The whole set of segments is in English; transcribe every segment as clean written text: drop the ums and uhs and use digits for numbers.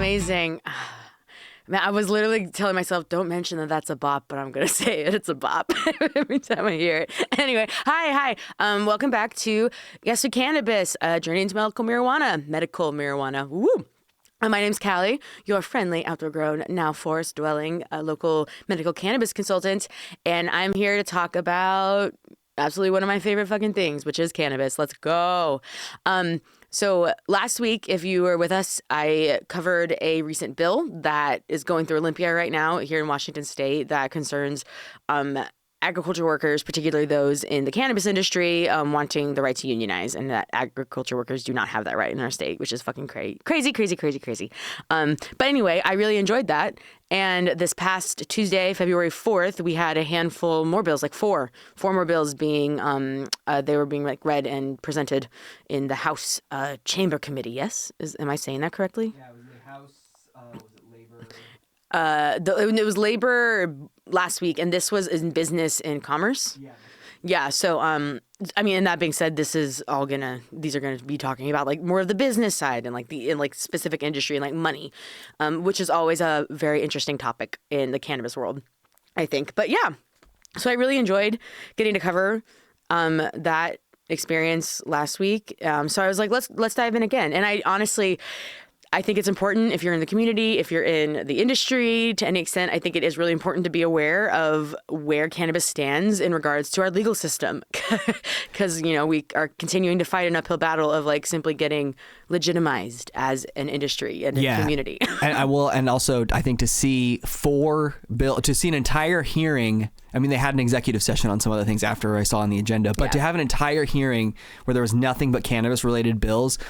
Amazing. Man, I was literally telling myself, don't mention that that's a bop, but I'm going to say it. It's a bop every time I hear it. Anyway, hi. Welcome back to Cannabis, Journey into Medical Marijuana. Woo! My name's Callie, your friendly, outdoor-grown, now forest-dwelling, local medical cannabis consultant, and I'm here to talk about absolutely one of my favorite fucking things, which is cannabis. Let's go. So last week, if you were with us, I covered a recent bill that is going through Olympia right now here in Washington State that concerns agriculture workers, particularly those in the cannabis industry, wanting the right to unionize, and that agriculture workers do not have that right in our state, which is fucking crazy. But anyway, I really enjoyed that. And this past Tuesday, February 4th, we had a handful more bills, like four more bills being, they were being like read and presented in the House Chamber Committee. Yes? Am I saying that correctly? Yeah, it was the House, was it Labor? It was Labor last week, and this was in Business and Commerce. Yeah. So, and that being said, these are gonna be talking about like more of the business side and like in like specific industry and like money, which is always a very interesting topic in the cannabis world, I think. But yeah, so I really enjoyed getting to cover that experience last week. So I was like, let's dive in again. And I think it's important if you're in the community, if you're in the industry to any extent, I think it is really important to be aware of where cannabis stands in regards to our legal system. Because, we are continuing to fight an uphill battle of like simply getting legitimized as an industry and a community. and also I think to see an entire hearing. I mean, they had an executive session on some other things after I saw on the agenda, but to have an entire hearing where there was nothing but cannabis related bills,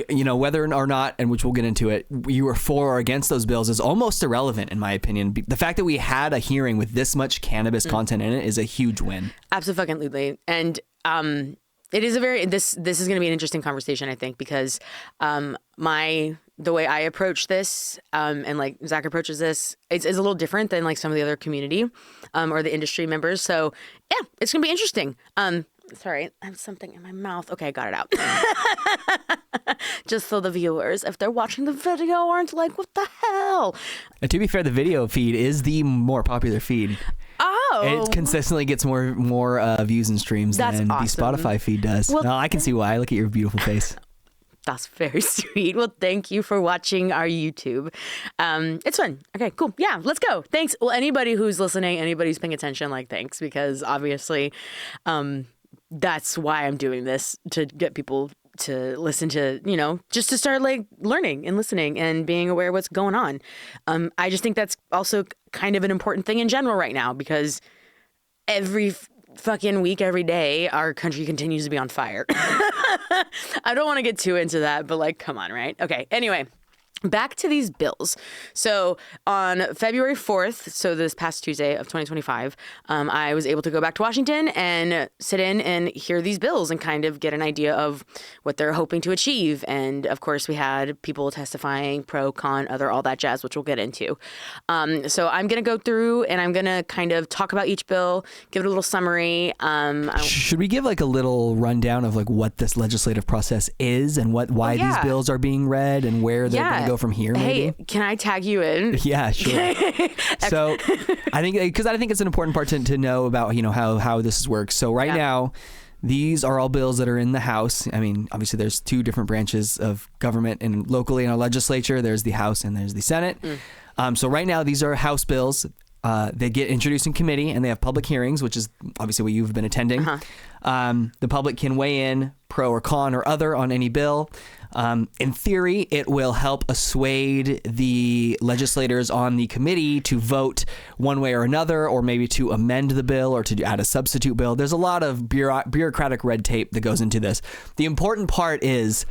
whether or not, and which we'll get into it, you were for or against those bills is almost irrelevant in my opinion. The fact that we had a hearing with this much cannabis content in it is a huge win. Absolutely. And it is this is going to be an interesting conversation, I think, because the way I approach this and like Zach approaches this is a little different than like some of the other community or the industry members. So yeah, it's going to be interesting. Sorry, I have something in my mouth. Okay, I got it out. Just so the viewers, if they're watching the video, aren't like, what the hell? And to be fair, the video feed is the more popular feed. Oh. It consistently gets more views and streams than the Spotify feed does. Well, no, I can see why. Look at your beautiful face. That's very sweet. Well, thank you for watching our YouTube. It's fun. Okay, cool. Yeah, let's go. Thanks. Well, anybody who's listening, anybody who's paying attention, like, thanks, because obviously that's why I'm doing this, to get people to listen to, just to start like learning and listening and being aware of what's going on. I just think that's also kind of an important thing in general right now, because every fucking week, every day, our country continues to be on fire. I don't want to get too into that, but like, come on, right? Okay. Anyway. Back to these bills. So on February 4th, so this past Tuesday of 2025, I was able to go back to Washington and sit in and hear these bills and kind of get an idea of what they're hoping to achieve. And of course, we had people testifying, pro, con, other, all that jazz, which we'll get into. So I'm going to go through and I'm going to kind of talk about each bill, give it a little summary. Should we give like a little rundown of like what this legislative process is and why these bills are being read and where they're going to go from here, maybe? Hey, can I tag you in? Yeah, sure. So I think it's an important part to know about, how this works. So right now, these are all bills that are in the House. I mean, obviously there's two different branches of government and locally in our legislature. There's the House and there's the Senate. So right now, these are House bills. They get introduced in committee and they have public hearings, which is obviously what you've been attending. The public can weigh in pro or con or other on any bill. In theory, it will help assuade the legislators on the committee to vote one way or another, or maybe to amend the bill or to add a substitute bill. There's a lot of bureaucratic red tape that goes into this. The important part is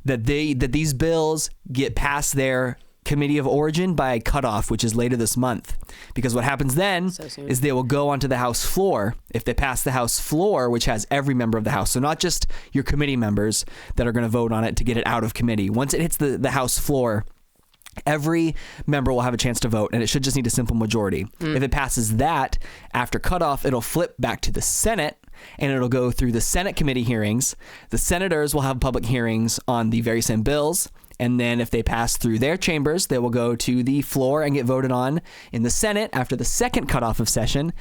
that these bills get past their committee of origin by a cutoff, which is later this month. Because what happens then is they will go onto the House floor. If they pass the House floor, which has every member of the House, so not just your committee members that are going to vote on it to get it out of committee. Once it hits the House floor, every member will have a chance to vote, and it should just need a simple majority. If it passes that, after cutoff, it'll flip back to the Senate, and it'll go through the Senate committee hearings. The senators will have public hearings on the very same bills, And then if they pass through their chambers, they will go to the floor and get voted on in the Senate after the second cutoff of session.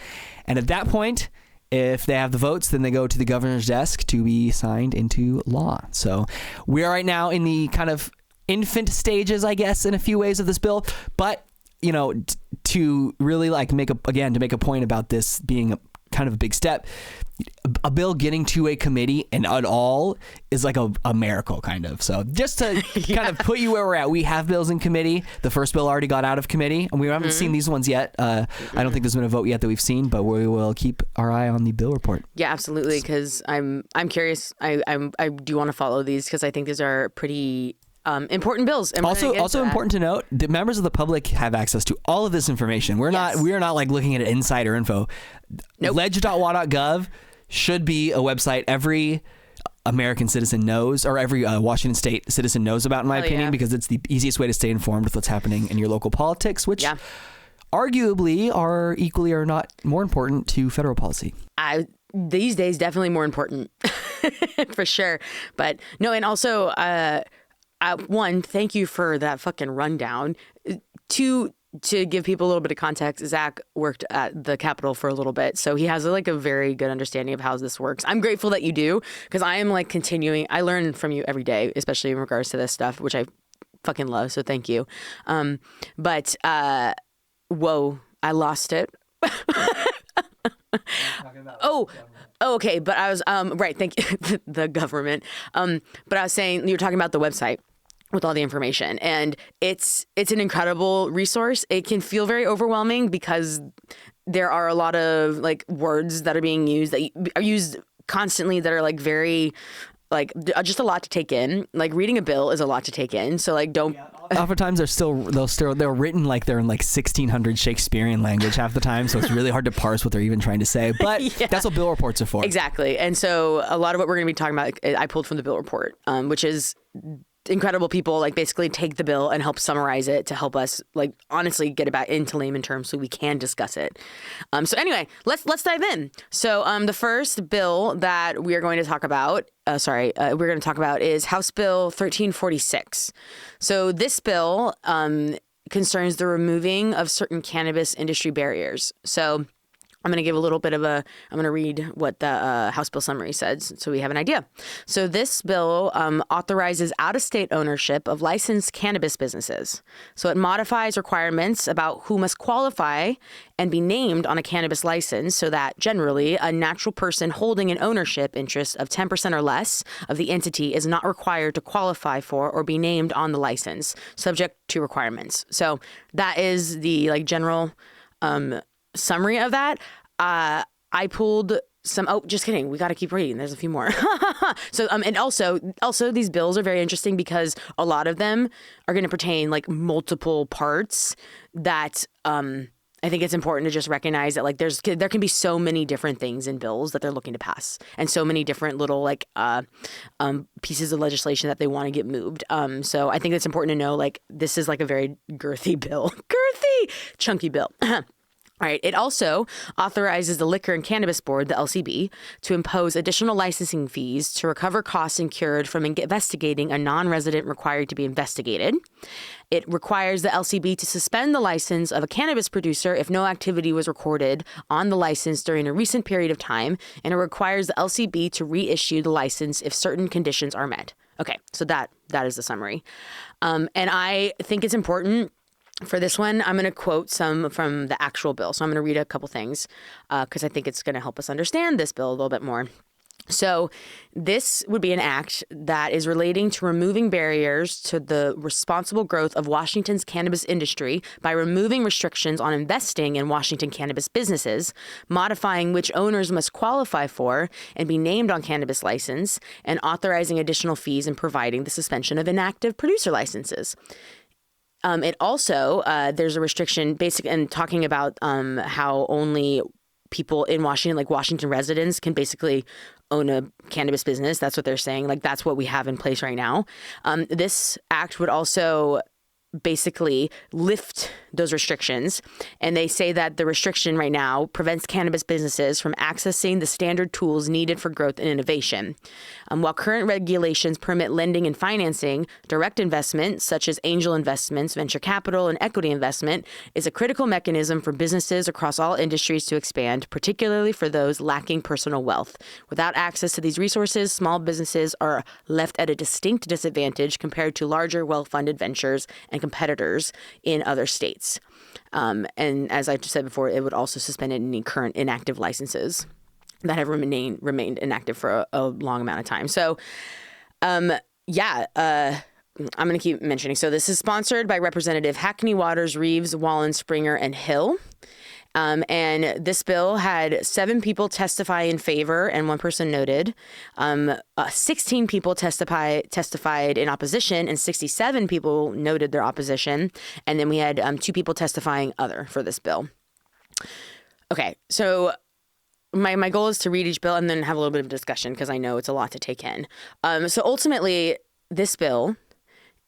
And at that point, if they have the votes, then they go to the governor's desk to be signed into law. So we are right now in the kind of infant stages, I guess, in a few ways of this bill. But, you know, to really like make a point about this being kind of a big step, a bill getting to a committee and at all is like a miracle, kind of. So just to kind of put you where we're at, we have bills in committee. The first bill already got out of committee, and we haven't seen these ones yet. I don't think there's been a vote yet that we've seen, but we will keep our eye on the bill report. Yeah, absolutely, because I'm curious. I do want to follow these because I think these are pretty important bills. And also important to note that members of the public have access to all of this information. We are not like looking at insider info. Nope. Ledge.wa.gov should be a website every American citizen knows, or every Washington state citizen knows about, in my opinion, because it's the easiest way to stay informed with what's happening in your local politics, which arguably are equally or not more important to federal policy. These days, definitely more important for sure. But no, and also, one, thank you for that fucking rundown. Two, to give people a little bit of context, Zach worked at the Capitol for a little bit, so he has like a very good understanding of how this works. I'm grateful that you do, because I am like continuing. I learn from you every day, especially in regards to this stuff, which I fucking love. So thank you. But whoa, I lost it. Okay. But I was right. Thank you, the government. But I was saying you were talking about the website with all the information, and it's an incredible resource. It can feel very overwhelming because there are a lot of like words that are being used that are used constantly that are like very like just a lot to take in. Like reading a bill is a lot to take in. So like don't. Oftentimes they're written like they're in like 1600 Shakespearean language half the time, so it's really hard to parse what they're even trying to say. But that's what bill reports are for. Exactly. And so a lot of what we're going to be talking about, I pulled from the bill report, which is incredible people like basically take the bill and help summarize it to help us like honestly get it back into layman terms so we can discuss it. So anyway, let's dive in. So the first bill that we are going to talk about, is House Bill 1346. So this bill concerns the removing of certain cannabis industry barriers. So I'm going to give a little bit of I'm going to read what the House Bill summary says so we have an idea. So this bill authorizes out-of-state ownership of licensed cannabis businesses. So it modifies requirements about who must qualify and be named on a cannabis license so that generally a natural person holding an ownership interest of 10% or less of the entity is not required to qualify for or be named on the license, subject to requirements. So that is the like general summary of that. I pulled some. Oh, just kidding. We got to keep reading. There's a few more. So, and also these bills are very interesting because a lot of them are going to pertain like multiple parts that, I think it's important to just recognize that like there can be so many different things in bills that they're looking to pass, and so many different little like pieces of legislation that they want to get moved. So I think it's important to know like this is like a very chunky bill. All right. It also authorizes the Liquor and Cannabis Board, the LCB, to impose additional licensing fees to recover costs incurred from investigating a non-resident required to be investigated. It requires the LCB to suspend the license of a cannabis producer if no activity was recorded on the license during a recent period of time, and it requires the LCB to reissue the license if certain conditions are met. Okay, so that is the summary. And I think it's important. For this one, I'm going to quote some from the actual bill. So I'm going to read a couple things because I think it's going to help us understand this bill a little bit more. So this would be an act that is relating to removing barriers to the responsible growth of Washington's cannabis industry by removing restrictions on investing in Washington cannabis businesses, modifying which owners must qualify for and be named on cannabis license, and authorizing additional fees and providing the suspension of inactive producer licenses. It also, there's a restriction basically, and talking about how only people in Washington, like Washington residents, can basically own a cannabis business. That's what they're saying. Like, that's what we have in place right now. This act would also basically lift those restrictions. And they say that the restriction right now prevents cannabis businesses from accessing the standard tools needed for growth and innovation. While current regulations permit lending and financing, direct investment, such as angel investments, venture capital, and equity investment, is a critical mechanism for businesses across all industries to expand, particularly for those lacking personal wealth. Without access to these resources, small businesses are left at a distinct disadvantage compared to larger, well-funded ventures and competitors in other states. And as I just said before, it would also suspend any current inactive licenses that have remained inactive for a long amount of time. So, I'm going to keep mentioning. So this is sponsored by Representative Hackney, Waters, Reeves, Wallen, Springer, and Hill. And this bill had 7 people testify in favor and 1 person noted. 16 people testified in opposition, and 67 people noted their opposition. And then we had 2 people testifying other for this bill. Okay, so my goal is to read each bill and then have a little bit of discussion because I know it's a lot to take in. So ultimately, this bill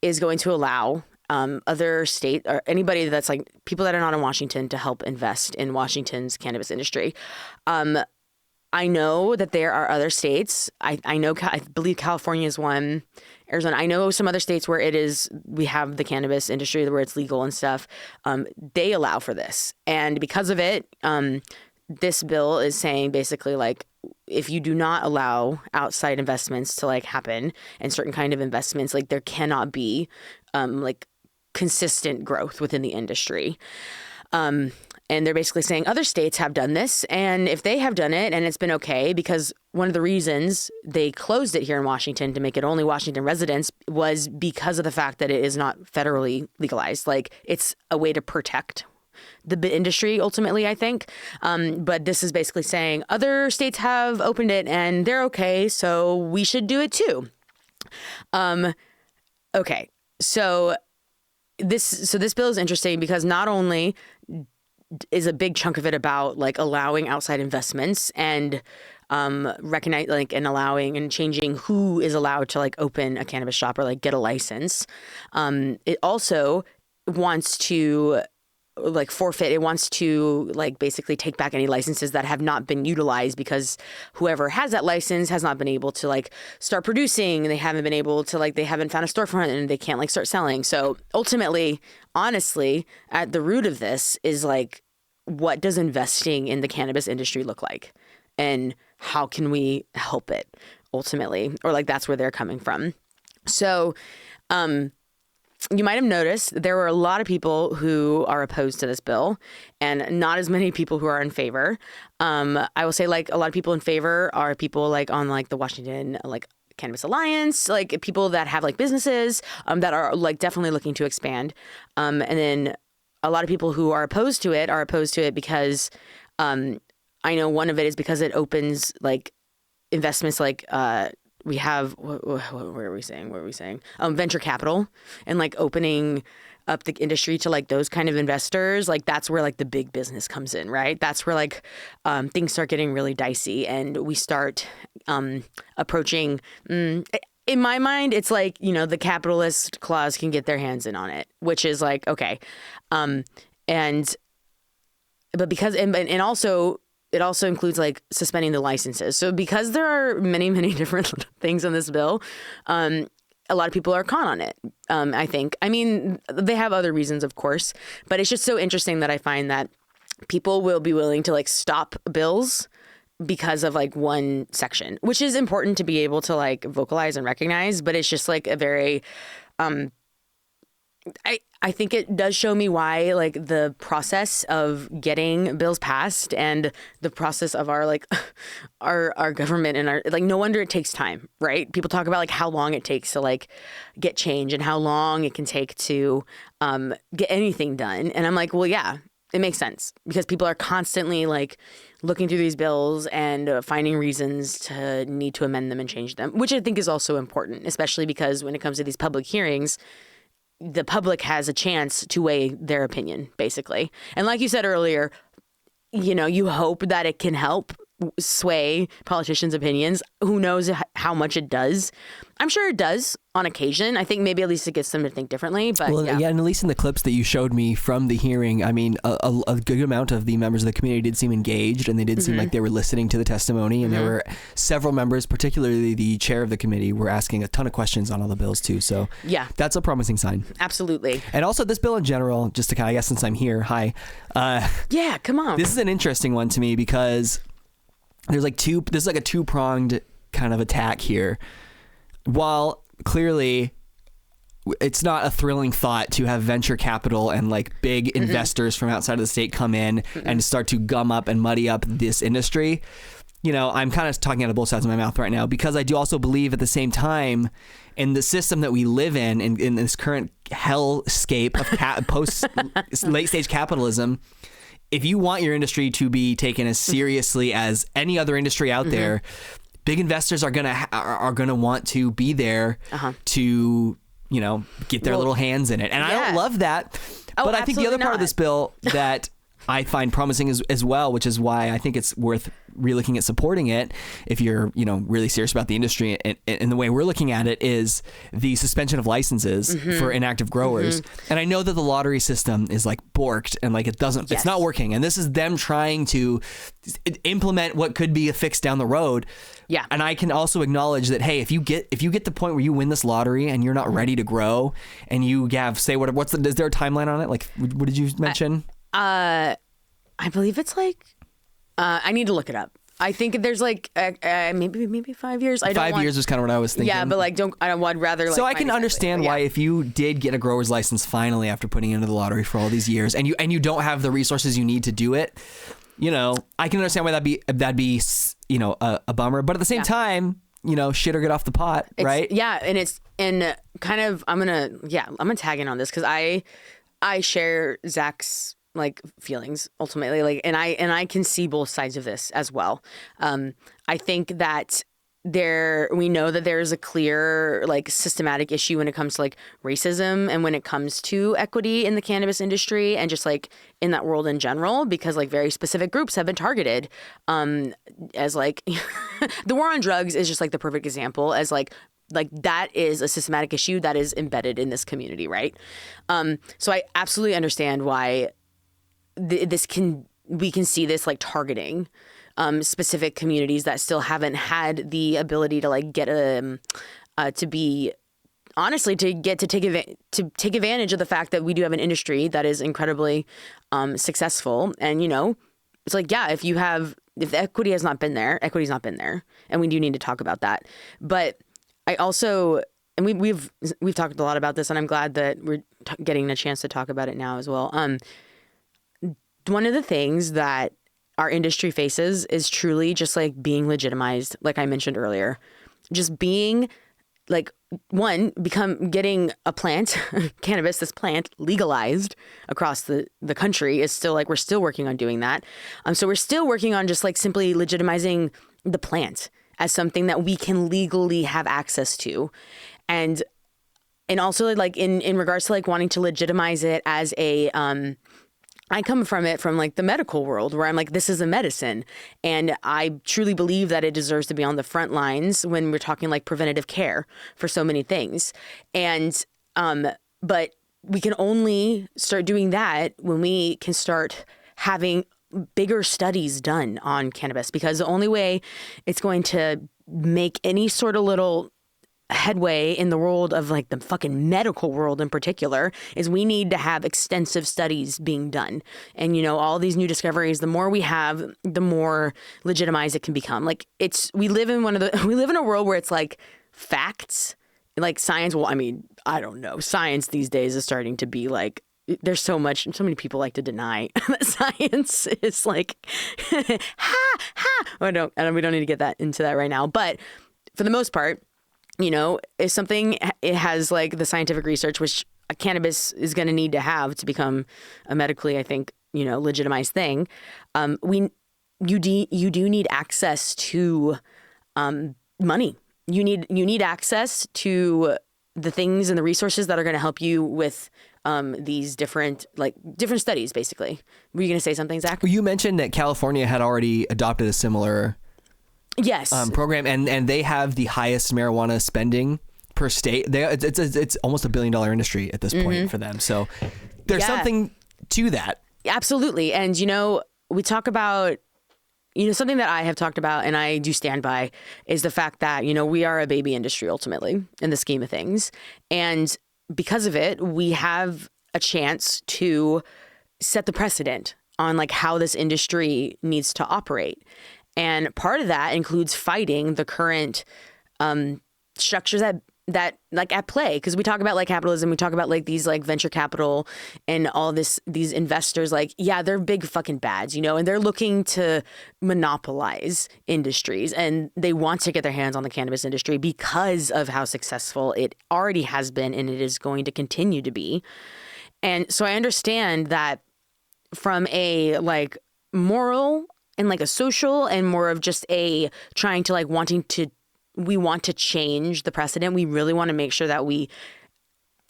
is going to allow other state or anybody that's like people that are not in Washington to help invest in Washington's cannabis industry. I know that there are other states. I believe California is one, Arizona. I know some other states where we have the cannabis industry where it's legal and stuff. They allow for this. And because of it, this bill is saying basically like, if you do not allow outside investments to like happen and certain kind of investments, like there cannot be like consistent growth within the industry. And they're basically saying other states have done this, and if they have done it and it's been okay, because one of the reasons they closed it here in Washington to make it only Washington residents was because of the fact that it is not federally legalized. Like it's a way to protect the industry ultimately, I think. But this is basically saying other states have opened it and they're okay, so we should do it too. Okay. So this bill is interesting because not only is a big chunk of it about like allowing outside investments and recognize like and allowing and changing who is allowed to like open a cannabis shop or like get a license. It also wants to like forfeit. It wants to like basically take back any licenses that have not been utilized because whoever has that license has not been able to like start producing. They haven't been able to like, they haven't found a storefront and they can't like start selling. So ultimately, honestly, at the root of this is like, what does investing in the cannabis industry look like? And how can we help it ultimately? Or like, that's where they're coming from. So, you might have noticed there were a lot of people who are opposed to this bill and not as many people who are in favor. I will say like a lot of people in favor are people like on like the Washington like Cannabis Alliance, like people that have like businesses that are like definitely looking to expand. And then a lot of people who are opposed to it because I know one of it is because it opens like investments like we have, what are we saying? Venture capital and like opening up the industry to like those kind of investors. Like that's where like the big business comes in, right? That's where like things start getting really dicey and we start approaching, in my mind, it's like, you know, the capitalist clause can get their hands in on it, which is like, okay. But because, and also, it also includes like suspending the licenses. So because there are many, many different things in this bill, a lot of people are caught on it, I think. I mean, they have other reasons, of course, but it's just so interesting that I find that people will be willing to like stop bills because of like one section, which is important to be able to like vocalize and recognize. But it's just like a very, I think it does show me why like the process of getting bills passed and the process of our like our government and our like no wonder it takes time, right? People talk about like how long it takes to like get change and how long it can take to get anything done. And I'm like, well, yeah, it makes sense because people are constantly like looking through these bills and finding reasons to need to amend them and change them, which I think is also important, especially because when it comes to these public hearings, the public has a chance to weigh their opinion, basically. And like you said earlier, you know, you hope that it can help sway politicians' opinions. Who knows how much it does? I'm sure it does on occasion. I think maybe at least it gets them to think differently. But well, yeah, and at least in the clips that you showed me from the hearing, I mean, a good amount of the members of the community did seem engaged, and they did seem like they were listening to the testimony. And there were several members, particularly the chair of the committee, were asking a ton of questions on all the bills too. So yeah, that's a promising sign. Absolutely. And also this bill in general, just to kind of, I guess since I'm here, hi. Yeah, come on. This is an interesting one to me because there's like this is like a two-pronged kind of attack here. While clearly it's not a thrilling thought to have venture capital and like big investors from outside of the state come in and start to gum up and muddy up this industry, you know, I'm kind of talking out of both sides of my mouth right now, because I do also believe at the same time in the system that we live in this current hellscape of post late stage capitalism, if you want your industry to be taken as seriously as any other industry out there, big investors are gonna want to be there to, you know, get their little hands in it. And I don't love that. But I think the other part of this bill that I find promising as well, which is why I think it's worth relooking at supporting it if you're, you know, really serious about the industry. And the way we're looking at it is the suspension of licenses for inactive growers. And I know that the lottery system is like borked and like it's not working. And this is them trying to implement what could be a fix down the road. Yeah. And I can also acknowledge that, hey, if you get to the point where you win this lottery and you're not ready to grow and you have, say, is there a timeline on it? Like, what did you mention? I believe it's like, I need to look it up. I think there's like maybe 5 years. 5 years is kind of what I was thinking. Yeah, but like I'd rather. Like, so I can understand why if you did get a grower's license finally after putting into the lottery for all these years, and you don't have the resources you need to do it, you know, I can understand why that'd be you know a bummer. But at the same time, you know, shit or get off the pot, right? Yeah, and kind of I'm gonna tag in on this because I share Zach's like feelings ultimately, like, and I can see both sides of this as well. I think that we know that there's a clear like systematic issue when it comes to like racism and when it comes to equity in the cannabis industry and just like in that world in general, because like very specific groups have been targeted as like the war on drugs is just like the perfect example as like that is a systematic issue that is embedded in this community, right? So I absolutely understand why we can see this like targeting specific communities that still haven't had the ability to like get to be honestly to take advantage of the fact that we do have an industry that is incredibly successful. And you know, it's like, yeah, if the equity has not been there, equity's not been there, and we do need to talk about that. But I also, and we've talked a lot about this, and I'm glad that we're getting a chance to talk about it now as well. One of the things that our industry faces is truly just like being legitimized, like I mentioned earlier, just being like getting a plant, cannabis, this plant legalized across the country is still like, we're still working on doing that. So we're still working on just like simply legitimizing the plant as something that we can legally have access to. And also like in regards to like wanting to legitimize it as a, I come from like the medical world where I'm like, this is a medicine. And I truly believe that it deserves to be on the front lines when we're talking like preventative care for so many things. And, but we can only start doing that when we can start having bigger studies done on cannabis, because the only way it's going to make any sort of little headway in the world of like the fucking medical world in particular is we need to have extensive studies being done. And, you know, all these new discoveries, the more we have, the more legitimized it can become. Like we live in a world where it's like facts, like science. Well, I mean, I don't know. Science these days is starting to be like, there's so many people like to deny that science is like, we don't need to get into that right now. But for the most part, you know, if something, it has like the scientific research, which cannabis is going to need to have to become a medically, I think, you know, legitimized thing. You do need access to money. You need access to the things and the resources that are going to help you with these different studies, basically. Were you going to say something, Zach? Well, you mentioned that California had already adopted a similar program, and they have the highest marijuana spending per state. It's almost $1 billion industry at this point for them. So there's something to that. Absolutely. And, we talk about, something that I have talked about and I do stand by is the fact that, we are a baby industry ultimately in the scheme of things. And because of it, we have a chance to set the precedent on how this industry needs to operate. And part of that includes fighting the current structures that at play, because we talk about capitalism, we talk about these venture capital and all these investors, they're big fucking bads, and they're looking to monopolize industries, and they want to get their hands on the cannabis industry because of how successful it already has been and it is going to continue to be. And so I understand that from a moral and a social and more of just a trying to we want to change the precedent. We really want to make sure that we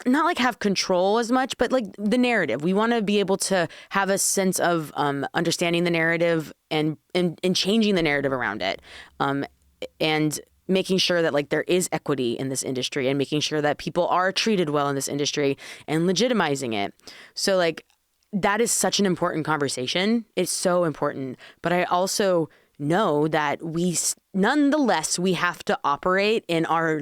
not have control as much, but the narrative. We want to be able to have a sense of understanding the narrative and changing the narrative around it, and making sure that there is equity in this industry and making sure that people are treated well in this industry and legitimizing it. So that is such an important conversation. It's so important. But I also know that nonetheless, we have to operate in our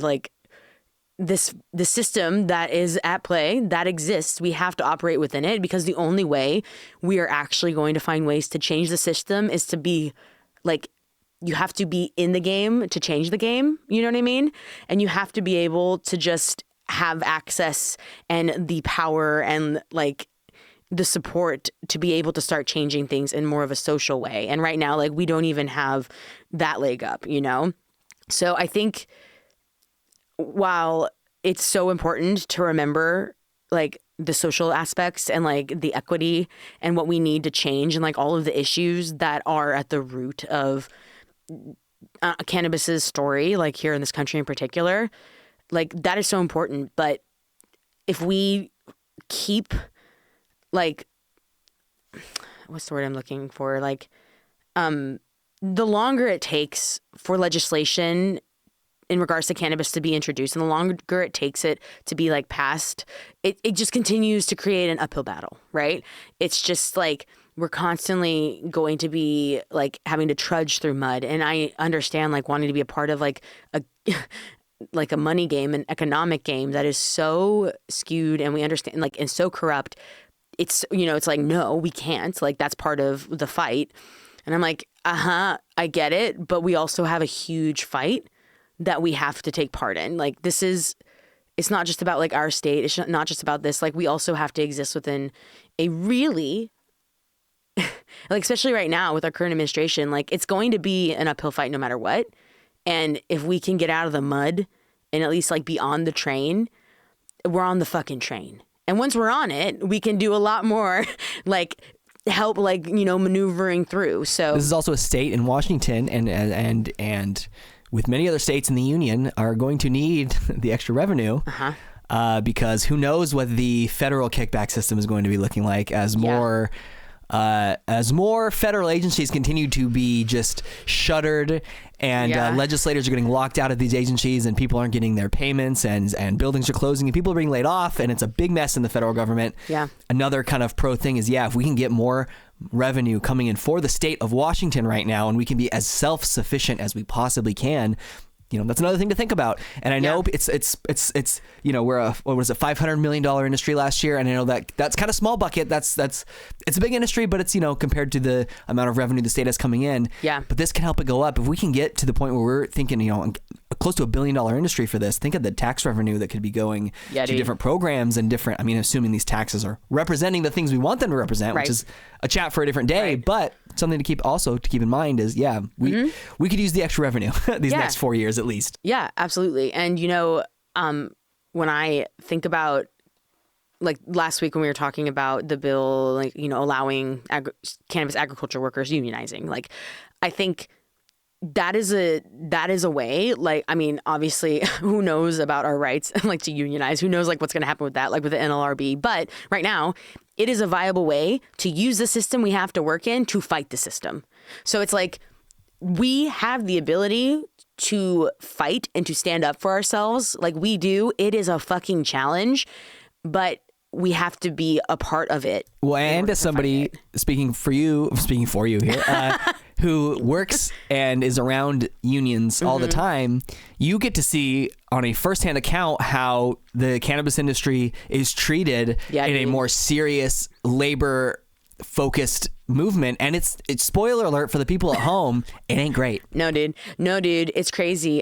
the system that is at play, that exists. We have to operate within it, because the only way we are actually going to find ways to change the system is to be you have to be in the game to change the game. You know what I mean? And you have to be able to just have access and the power and the support to be able to start changing things in more of a social way. And right now, we don't even have that leg up, So I think while it's so important to remember the social aspects and the equity and what we need to change and all of the issues that are at the root of cannabis's story, here in this country in particular, that is so important. But if we keep what's the word I'm looking for? The longer it takes for legislation in regards to cannabis to be introduced and the longer it takes it to be passed, it just continues to create an uphill battle, right? It's just we're constantly going to be having to trudge through mud. And I understand wanting to be a part of a a money game, an economic game that is so skewed, and we understand and so corrupt. It's, it's no, we can't. That's part of the fight. And I'm I get it. But we also have a huge fight that we have to take part in. It's not just about our state. It's not just about this. We also have to exist within a really, especially right now with our current administration, it's going to be an uphill fight no matter what. And if we can get out of the mud and at least be on the train, we're on the fucking train. And once we're on it, we can do a lot more, help, maneuvering through. So this is also a state in Washington, and with many other states in the union are going to need the extra revenue, because who knows what the federal kickback system is going to be looking like as more federal agencies continue to be just shuttered, and legislators are getting locked out of these agencies, and people aren't getting their payments, and buildings are closing, and people are being laid off, and it's a big mess in the federal government. Another kind of pro thing is, if we can get more revenue coming in for the state of Washington right now, and we can be as self-sufficient as we possibly can, that's another thing to think about. And I know it's we're a $500 million industry last year, and I know that's kind of small bucket. It's a big industry, but it's compared to the amount of revenue the state has coming in. But this can help it go up if we can get to the point where we're thinking close to $1 billion industry for this. Think of the tax revenue that could be going to different programs and different. Assuming these taxes are representing the things we want them to represent, which is a chat for a different day. But something to keep in mind is we could use the extra revenue these next 4 years at least. Yeah, absolutely. And when I think about last week when we were talking about the bill, allowing cannabis agriculture workers unionizing, I think that is a way, like, I mean, obviously who knows about our rights like to unionize, who knows like what's going to happen with that, like with the NLRB, but right now it is a viable way to use the system we have to work in to fight the system. So it's like, we have the ability to fight and to stand up for ourselves like we do. It is a fucking challenge, but we have to be a part of it. Well, and as somebody speaking for you here, who works and is around unions all the time, you get to see on a firsthand account how the cannabis industry is treated in a more serious labor focused movement. And it's spoiler alert for the people at home. It ain't great. No, dude. It's crazy.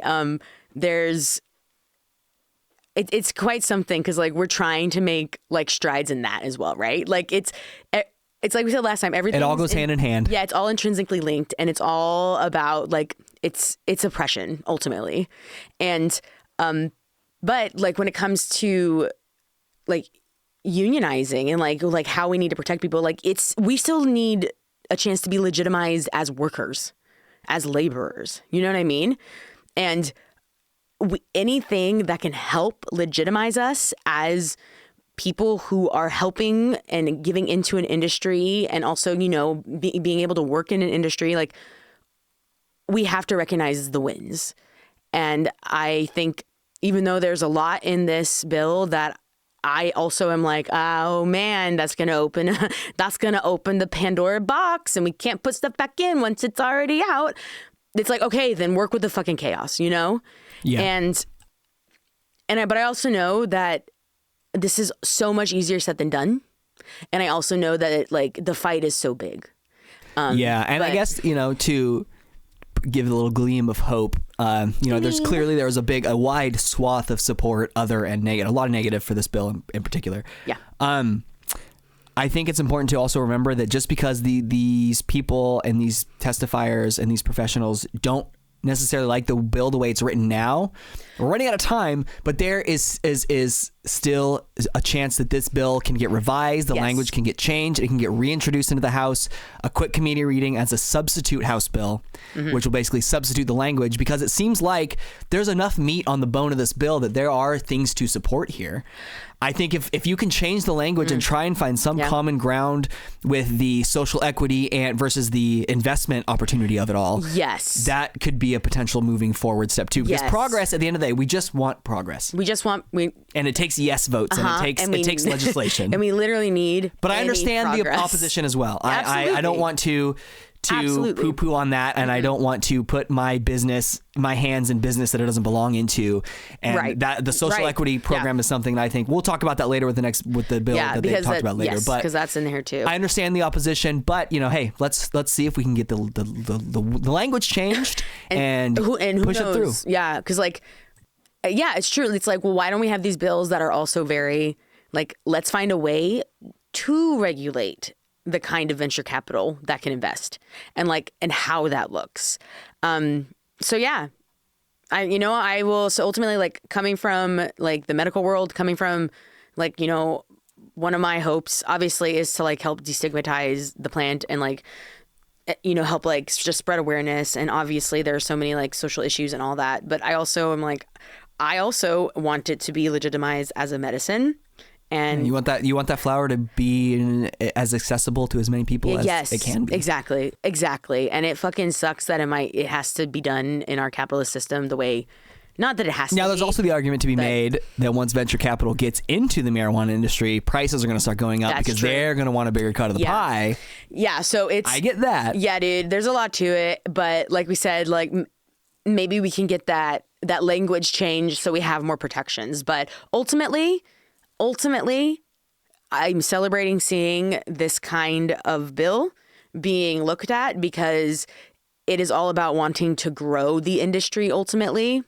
It's quite something, because like we're trying to make like strides in that as well, right? Like it's like we said last time, everything. It all goes hand in hand. Yeah, it's all intrinsically linked, and it's all about like it's oppression ultimately, and but like when it comes to like unionizing and like how we need to protect people, like we still need a chance to be legitimized as workers, as laborers. You know what I mean? And anything that can help legitimize us as people who are helping and giving into an industry, and also, you know, being able to work in an industry, like we have to recognize the wins. And I think even though there's a lot in this bill that I also am like, oh man, that's going to open the Pandora box, and we can't put stuff back in once it's already out. It's like, okay, then work with the fucking chaos, you know? Yeah. But I also know that this is so much easier said than done. And I also know that the fight is so big. I guess, you know, to give a little gleam of hope, you know, there was a wide swath of support, a lot of negative for this bill in particular. Yeah. I think it's important to also remember that just because these people and these testifiers and these professionals don't necessarily like the bill the way it's written now, we're running out of time, but there is still a chance that this bill can get revised, the language can get changed, it can get reintroduced into the House, a quick committee reading as a substitute House bill, which will basically substitute the language, because it seems like there's enough meat on the bone of this bill that there are things to support here. I think if you can change the language and try and find some common ground with the social equity and versus the investment opportunity of it all, that could be a potential moving forward step too. Because progress, at the end of the day, we just want progress. And it takes yes votes, and it takes legislation, and we literally need. But I understand the opposition as well. I don't want to poo-poo on that, and I don't want to put my hands in business that it doesn't belong into. And that the social equity program is something that I think we'll talk about that later with the bill that they talked about later. But because that's in here too. I understand the opposition, but you know, hey, let's see if we can get the language changed and push it through. Yeah, because it's true. It's like, well, why don't we have these bills that are also very let's find a way to regulate the kind of venture capital that can invest and how that looks. So I will. So ultimately, coming from the medical world, coming from one of my hopes obviously is to help destigmatize the plant and help just spread awareness. And obviously there are so many social issues and all that. But I also am I also want it to be legitimized as a medicine. And you want that flower to be as accessible to as many people as it can be. Exactly. And it fucking sucks that it has to be done in our capitalist system the way, not that it has to Now, there's also the argument to be made that once venture capital gets into the marijuana industry, prices are going to start going up because they're going to want a bigger cut of the pie. Yeah, so I get that. Yeah, dude, there's a lot to it, but like we said, maybe we can get that language changed so we have more protections. But ultimately, I'm celebrating seeing this kind of bill being looked at because it is all about wanting to grow the industry ultimately.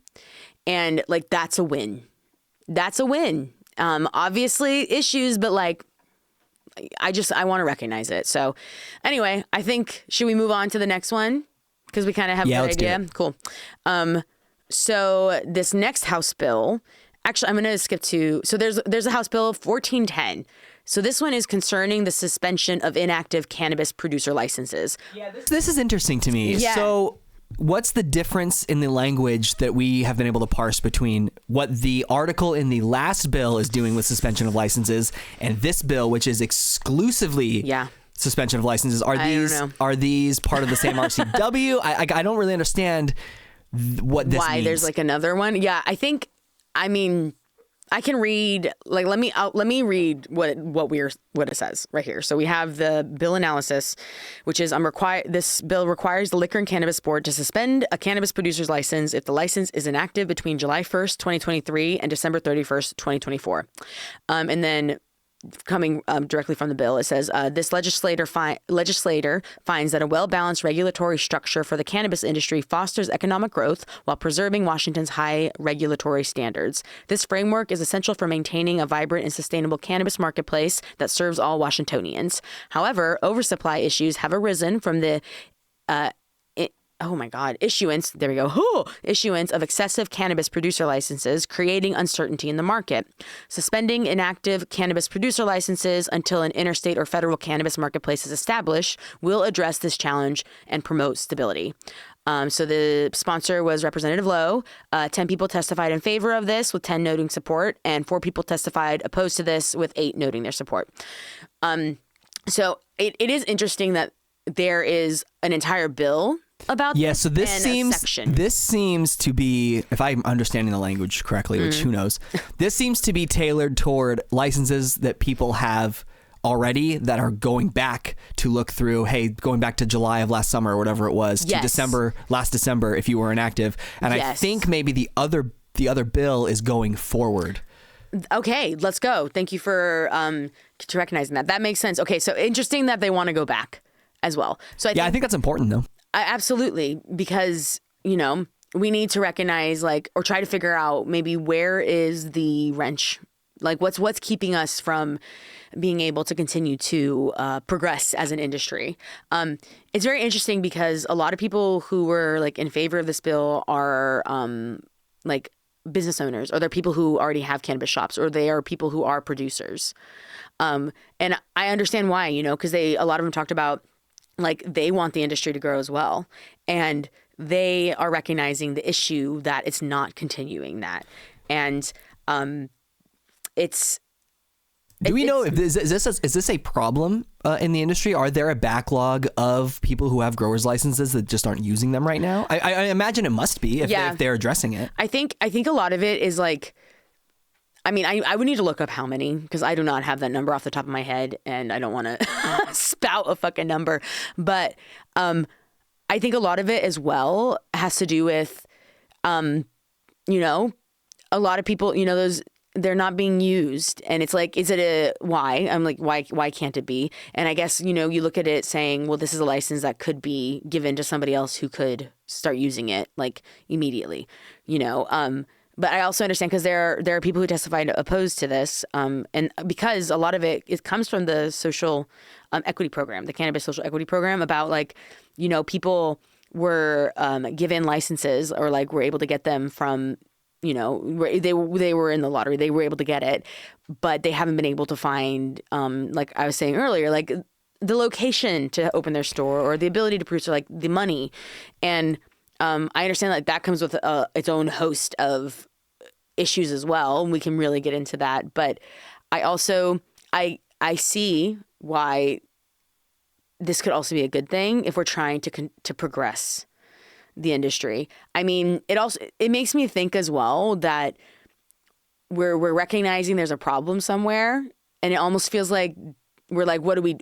And that's a win. That's a win. Obviously issues, but I want to recognize it. So anyway, I think, should we move on to the next one? Because we kind of have a good idea. Cool. So this next House bill, actually, I'm going to skip to, so there's a House Bill 1410. So this one is concerning the suspension of inactive cannabis producer licenses. Yeah, this is interesting to me. Yeah. So what's the difference in the language that we have been able to parse between what the article in the last bill is doing with suspension of licenses and this bill, which is exclusively suspension of licenses? Are these part of the same RCW? I don't really understand what this means. There's like another one. Yeah, I mean, I can read, like, let me read what it says right here. So we have the bill analysis, which is this bill requires the Liquor and Cannabis Board to suspend a cannabis producer's license if the license is inactive between July 1st, 2023 and December 31st, 2024. And then coming directly from the bill, it says this legislator finds that a well-balanced regulatory structure for the cannabis industry fosters economic growth while preserving Washington's high regulatory standards. This framework is essential for maintaining a vibrant and sustainable cannabis marketplace that serves all Washingtonians. However, oversupply issues have arisen from the issuance of excessive cannabis producer licenses, creating uncertainty in the market. Suspending inactive cannabis producer licenses until an interstate or federal cannabis marketplace is established will address this challenge and promote stability. So the sponsor was Representative Lowe. 10 people testified in favor of this, with 10 noting support, and 4 people testified opposed to this, with 8 noting their support. So it is interesting that there is an entire bill about this. So this seems to be, if I'm understanding the language correctly, which who knows, this seems to be tailored toward licenses that people have already that are going back to look through, going back to July of last summer or whatever it was, to last December if you were inactive. And I think maybe the other bill is going forward. Okay, let's go. Thank you for recognizing that. That makes sense. Okay, so interesting that they want to go back as well. So I think that's important though. Absolutely, because, we need to recognize, or try to figure out maybe where is the wrench, what's keeping us from being able to continue to progress as an industry. It's very interesting because a lot of people who were in favor of this bill are business owners, or they're people who already have cannabis shops, or they are people who are producers. And I understand why, because a lot of them talked about they want the industry to grow as well. And they are recognizing the issue that it's not continuing that. And do we know is this a problem in the industry? Are there a backlog of people who have growers licenses that just aren't using them right now? I imagine it must be if they're addressing it. I think a lot of it is I would need to look up how many, because I do not have that number off the top of my head, and I don't want to spout a fucking number. But I think a lot of it as well has to do with, a lot of people, they're not being used, and it's is it why? I'm why can't it be? And I guess, you look at it saying, well, this is a license that could be given to somebody else who could start using it immediately, But I also understand, because there are people who testified opposed to this, and because a lot of it comes from the social equity program, the Cannabis Social Equity Program, about people were given licenses, or were able to get them from, they were in the lottery, they were able to get it, but they haven't been able to find, like I was saying earlier, the location to open their store, or the ability to produce, or the money, and I understand that comes with its own host of issues as well, and we can really get into that. But I also I see why this could also be a good thing if we're trying to progress the industry. I mean, it makes me think as well that we're recognizing there's a problem somewhere, and it almost feels like we're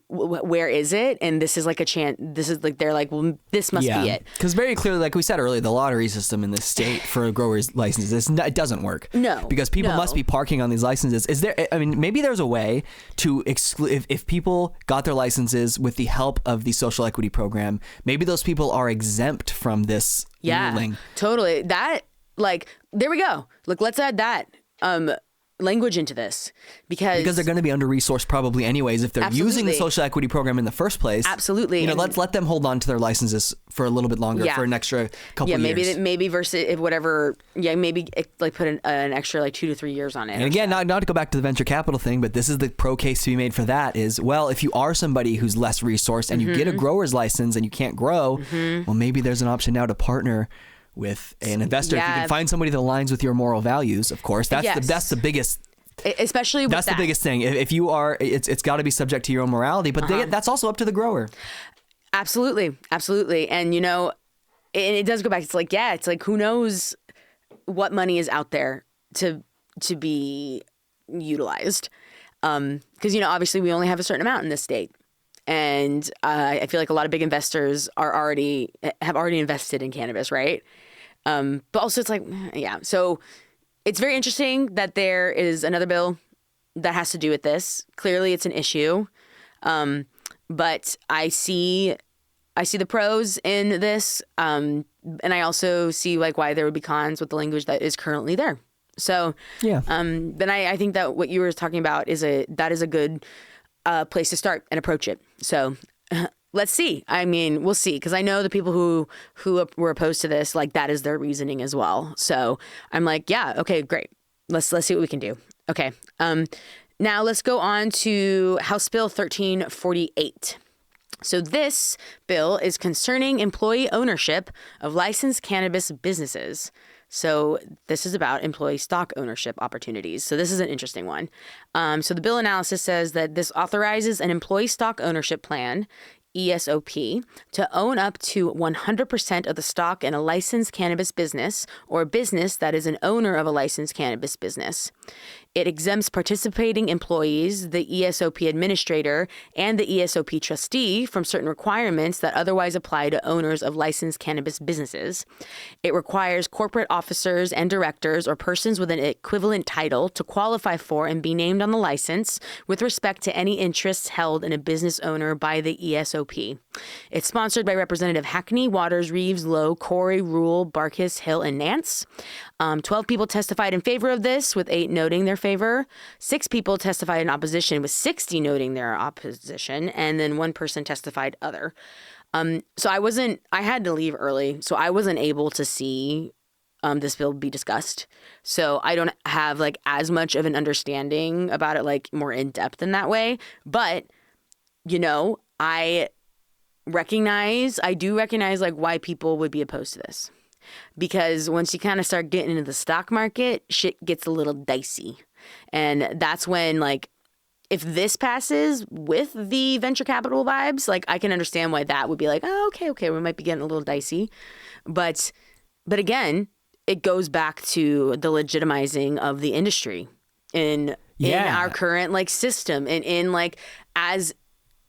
where is it? And this is a chance. This is they're well, this must be it. Because very clearly, like we said earlier, the lottery system in this state for growers' licenses, it doesn't work. No. Because people must be parking on these licenses. Is there, maybe there's a way to exclude, if people got their licenses with the help of the social equity program, maybe those people are exempt from this ruling. Totally. That, there we go. Look, let's add that. language into this because they're going to be under-resourced probably anyways if they're using the social equity program in the first place. Absolutely. Let's let them hold on to their licenses for a little bit longer, for an extra couple years. Maybe versus whatever. Yeah, maybe like put an extra like 2 to 3 years on it. And again, not to go back to the venture capital thing, but this is the pro case to be made for that is, well, if you are somebody who's less resourced and you get a grower's license and you can't grow, well, maybe there's an option now to partner with an investor. If you can find somebody that aligns with your moral values, of course, that's the biggest. Especially with that's the biggest thing. If you are, it's got to be subject to your own morality, but that's also up to the grower. Absolutely. And and it does go back. It's like who knows what money is out there to be utilized, because obviously we only have a certain amount in this state. And I feel like a lot of big investors have already invested in cannabis, right? But also it's like, so it's very interesting that there is another bill that has to do with this. Clearly it's an issue. But I see the pros in this. And I also see like why there would be cons with the language that is currently there. So, then I think that what you were talking about is a good place to start and approach it. So let's see. I mean, we'll see, because I know the people who were opposed to this, like that is their reasoning as well. So I'm like, yeah, okay, great. Let's see what we can do. Okay. Now let's go on to House Bill 1348. So this bill is concerning employee ownership of licensed cannabis businesses. So this is about employee stock ownership opportunities. So this is an interesting one. So the bill analysis says that this authorizes an employee stock ownership plan, ESOP, to own up to 100% of the stock in a licensed cannabis business or a business that is an owner of a licensed cannabis business. It exempts participating employees, the ESOP administrator, and the ESOP trustee from certain requirements that otherwise apply to owners of licensed cannabis businesses. It requires corporate officers and directors or persons with an equivalent title to qualify for and be named on the license with respect to any interests held in a business owner by the ESOP. It's sponsored by Representative Hackney, Waters, Reeves, Lowe, Corey, Rule, Barkis, Hill, and Nance. 12 people testified in favor of this, with 8 noting their favor. 6 people testified in opposition, with 60 noting their opposition, and then 1 person testified other. So I had to leave early, so I wasn't able to see this bill be discussed. So I don't have like as much of an understanding about it, like more in depth in that way. But, I do recognize like why people would be opposed to this. Because once you kind of start getting into the stock market, shit gets a little dicey. And that's when, like, if this passes with the venture capital vibes, like, I can understand why that would be like, oh, okay, we might be getting a little dicey. But again, it goes back to the legitimizing of the industry in our current, like, system and in, like, as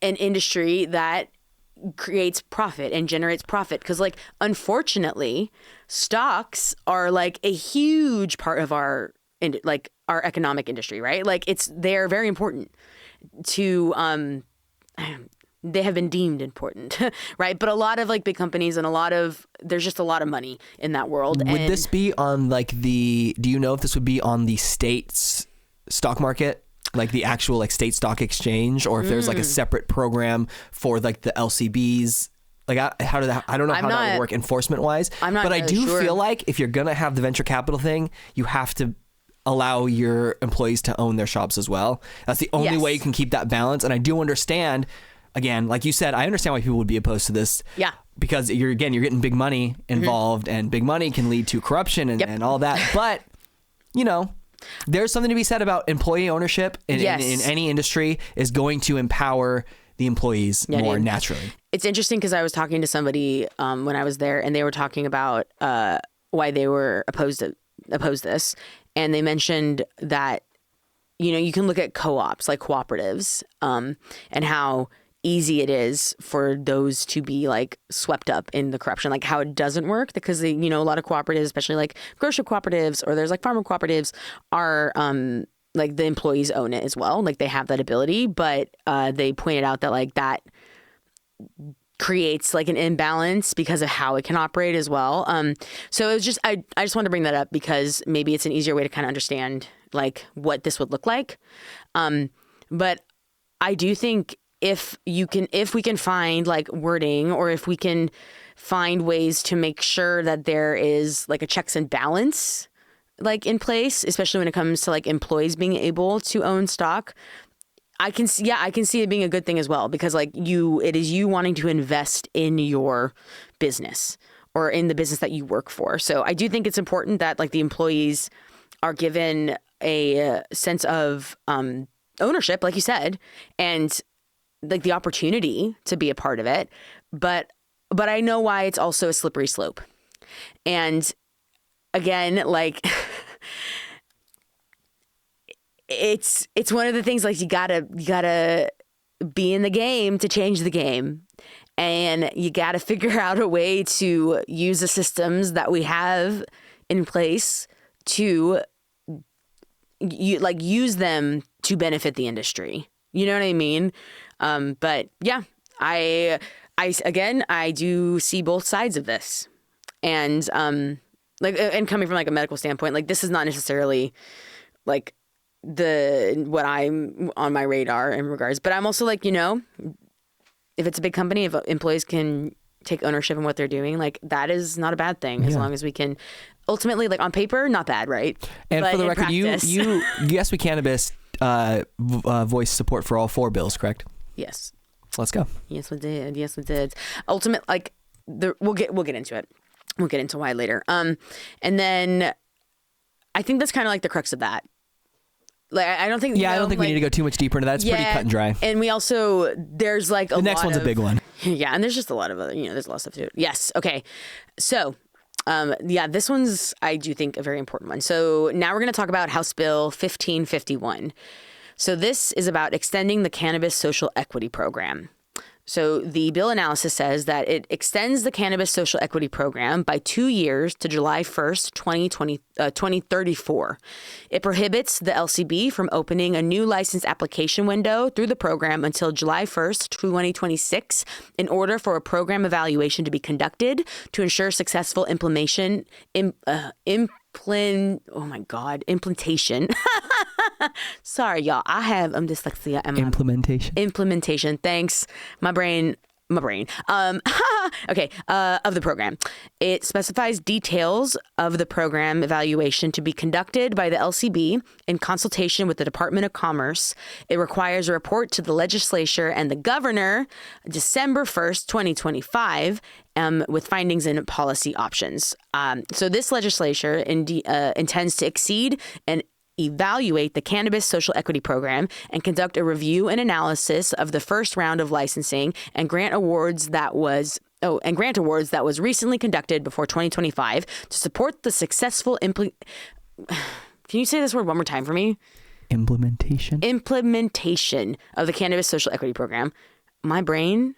an industry that creates profit and generates profit, because like unfortunately stocks are like a huge part of our economic industry, right? Like they're very important to they have been deemed important, right? But a lot of like big companies and there's just a lot of money in that world. Would this be on like do you know if this would be on the state's stock market? Like the actual like state stock exchange, or if there's like a separate program for like the LCBs, like I don't know how that would work enforcement wise. I'm not. But I do sure. feel like if you're gonna have the venture capital thing, you have to allow your employees to own their shops as well. That's the only way you can keep that balance. And I do understand, again, like you said, I understand why people would be opposed to this. Yeah. Because you're getting big money involved, and big money can lead to corruption and all that. But there's something to be said about employee ownership in any industry is going to empower the employees more naturally. It's interesting because I was talking to somebody when I was there, and they were talking about why they were opposed this, and they mentioned that you can look at co-ops like cooperatives and how easy it is for those to be like swept up in the corruption, like how it doesn't work, because a lot of cooperatives, especially like grocery cooperatives or there's like farmer cooperatives, are like the employees own it as well, like they have that ability, but they pointed out that like that creates like an imbalance because of how it can operate as well. So it was just I just wanted to bring that up because maybe it's an easier way to kind of understand like what this would look like. But I do think if we can find like wording, or if we can find ways to make sure that there is like a checks and balance like in place, especially when it comes to like employees being able to own stock, I can see it being a good thing as well, because like it is you wanting to invest in your business or in the business that you work for. So I do think it's important that like the employees are given a sense of ownership, like you said, and like the opportunity to be a part of it. But I know why it's also a slippery slope. And again, like it's one of the things, like you gotta be in the game to change the game. And you gotta figure out a way to use the systems that we have in place to use them to benefit the industry. You know what I mean? But yeah, I do see both sides of this. And and coming from like a medical standpoint, like this is not necessarily like what I'm on my radar in regards, but I'm also like, if it's a big company, if employees can take ownership in what they're doing, like that is not a bad thing, as long as we can ultimately, like on paper, not bad, right? And but for the record, practice, you Yes We Cannabis voiced support for all 4 bills, correct? Yes. Let's go. Yes, we did. Ultimate, like we'll get into it. We'll get into why later. And then I think that's kind of like the crux of that. Like, I don't think. Yeah, I don't think we need to go too much deeper into that. It's pretty cut and dry. And we also, there's like the next one's a big one. Yeah, and there's just a lot of other, there's a lot of stuff to do. Yes. Okay. So, this one's, I do think, a very important one. So now we're going to talk about House Bill 1551. So this is about extending the Cannabis Social Equity Program. So the bill analysis says that it extends the Cannabis Social Equity Program by 2 years to July 1st, 2034. It prohibits the LCB from opening a new license application window through the program until July 1st, 2026, in order for a program evaluation to be conducted to ensure successful implementation. Sorry, y'all. I have dyslexia. Implementation. Thanks. My brain. Okay. Of the program. It specifies details of the program evaluation to be conducted by the LCB in consultation with the Department of Commerce. It requires a report to the legislature and the governor December 1st, 2025, with findings and policy options. So this legislature intends to exceed and evaluate the Cannabis Social Equity Program and conduct a review and analysis of the first round of licensing and grant awards that was recently conducted before 2025 to support the successful Can you say this word one more time for me? Implementation of the Cannabis Social Equity Program. My brain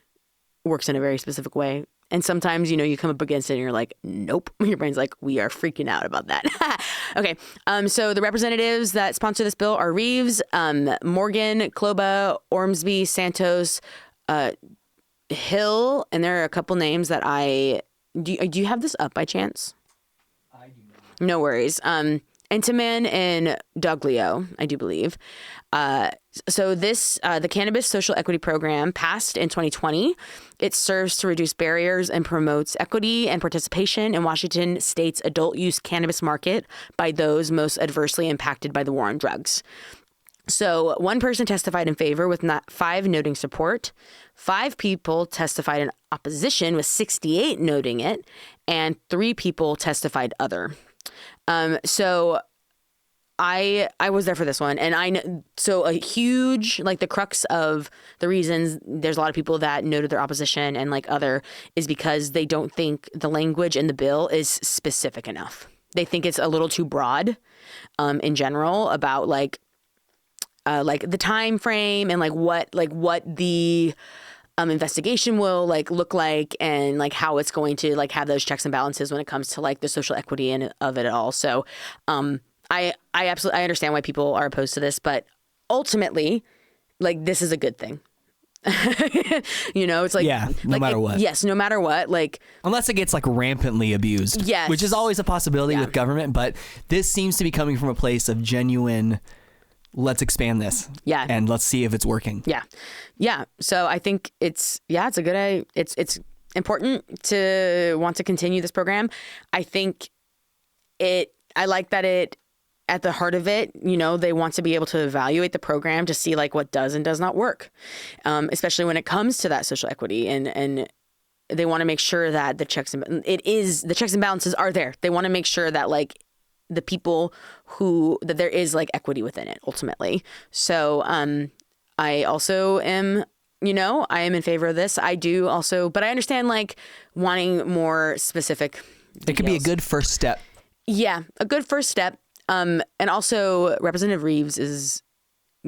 works in a very specific way. And sometimes, you come up against it and you're like, nope. Your brain's like, we are freaking out about that. Okay. So the representatives that sponsor this bill are Reeves, Morgan, Kloba, Ormsby, Santos, Hill. And there are a couple names that do you have this up by chance? I do not. No worries. Entiman and Doglio, I do believe. So the Cannabis Social Equity Program passed in 2020. It serves to reduce barriers and promotes equity and participation in Washington state's adult use cannabis market by those most adversely impacted by the war on drugs. So one person testified in favor with 5 noting support. 5 people testified in opposition with 68 noting it, and 3 people testified other. So I was there for this one, and I know, so a huge, like the crux of the reasons there's a lot of people that noted their opposition and like other is because they don't think the language in the bill is specific enough. They think it's a little too broad, in general about like the time frame and like what the investigation will like look like and like how it's going to like have those checks and balances when it comes to like the social equity and of it all. So I absolutely understand why people are opposed to this, but ultimately, like this is a good thing. It's like, no matter what. Yes, no matter what. Like, unless it gets like rampantly abused. Yes. Which is always a possibility with government, but this seems to be coming from a place of genuine, let's expand this. Yeah. And let's see if it's working. Yeah. Yeah. So I think it's a good idea. It's important to want to continue this program. I think I like that at the heart of it, they want to be able to evaluate the program to see like what does and does not work, especially when it comes to that social equity, and they want to make sure that the checks and balances are there. They want to make sure that like the people that there is like equity within it ultimately. So I also am, I am in favor of this. I do also, but I understand like wanting more specific details. It could be a good first step. Yeah, a good first step. And also Representative Reeves is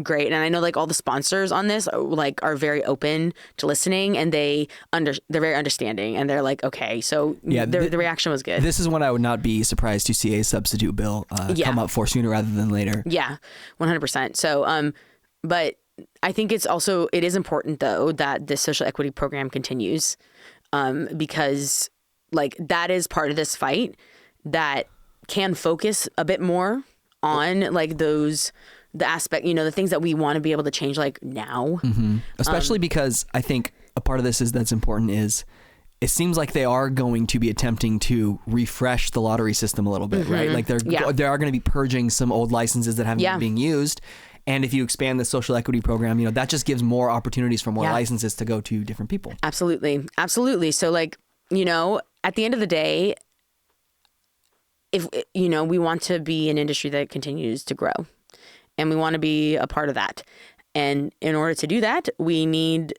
great. And I know like all the sponsors on this are very open to listening, and they're very understanding, and they're like, okay, so the reaction was good. This is one I would not be surprised to see a substitute bill come up for sooner rather than later. Yeah, 100%. So, but I think it is important though that this social equity program continues, because like that is part of this fight that can focus a bit more on like the aspect, the things that we want to be able to change like now. Mm-hmm. Especially because I think a part of this that's important is it seems like they are going to be attempting to refresh the lottery system a little bit, right? Like they are going to be purging some old licenses that haven't been being used. And if you expand the social equity program, that just gives more opportunities for more licenses to go to different people. Absolutely. Absolutely. So like, at the end of the day, if we want to be an industry that continues to grow, and we want to be a part of that, and in order to do that, we need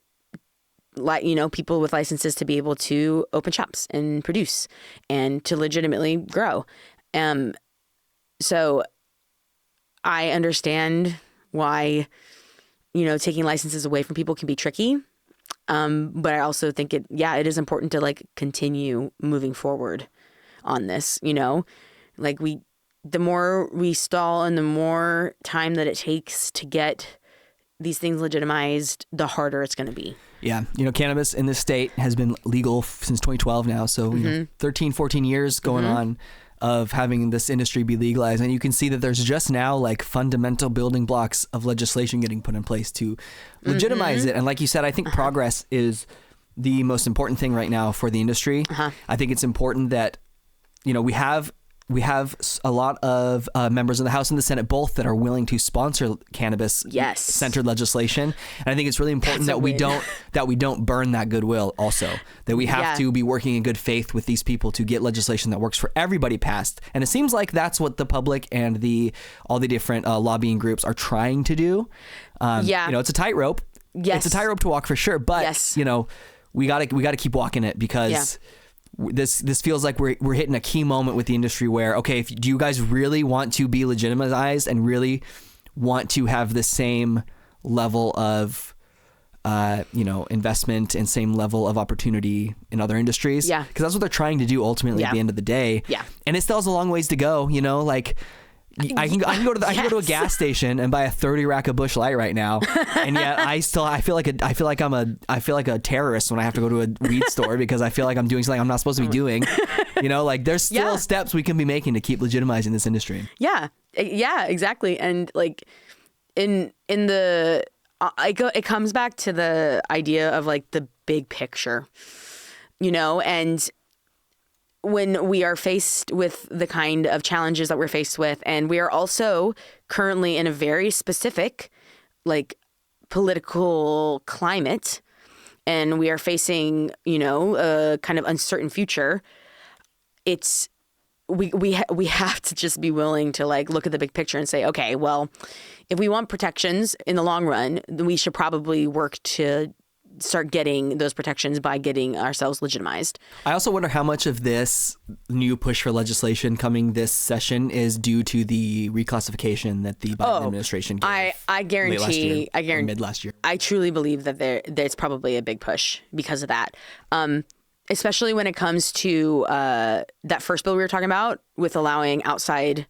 people with licenses to be able to open shops and produce and to legitimately grow. So I understand why taking licenses away from people can be tricky, but I also think it is important to like continue moving forward on this. Like the more we stall and the more time that it takes to get these things legitimized, the harder it's going to be. Yeah. Cannabis in this state has been legal since 2012 now. So 13, 14 years going on of having this industry be legalized. And you can see that there's just now like fundamental building blocks of legislation getting put in place to legitimize it. And like you said, I think progress is the most important thing right now for the industry. I think it's important that, we have a lot of members in the House and the Senate both that are willing to sponsor cannabis centered legislation. And I think it's really important that we don't burn that goodwill also, that we have to be working in good faith with these people to get legislation that works for everybody passed. And it seems like that's what the public and all the different lobbying groups are trying to do. It's a tightrope. It's a tightrope to walk for sure. But, we gotta keep walking it because this feels like we're hitting a key moment with the industry where, okay, do you guys really want to be legitimized and really want to have the same level of, investment and same level of opportunity in other industries? Yeah. Because that's what they're trying to do ultimately at the end of the day. Yeah. And it still has a long ways to go, like... I can go to a gas station and buy a 30 rack of Busch Light right now, and yet I feel like a terrorist when I have to go to a weed store because I feel like I'm doing something I'm not supposed to be doing. Like there's still steps we can be making to keep legitimizing this industry. Yeah, exactly. And like it comes back to the idea of like the big picture, and when we are faced with the kind of challenges that we're faced with, and we are also currently in a very specific, like, political climate, and we are facing, a kind of uncertain future, we have to just be willing to like look at the big picture and say, okay, well, if we want protections in the long run, then we should probably work to start getting those protections by getting ourselves legitimized. I also wonder how much of this new push for legislation coming this session is due to the reclassification that the Biden administration gave. I guarantee mid last year. I truly believe that there's probably a big push because of that. Especially when it comes to that first bill we were talking about with allowing outside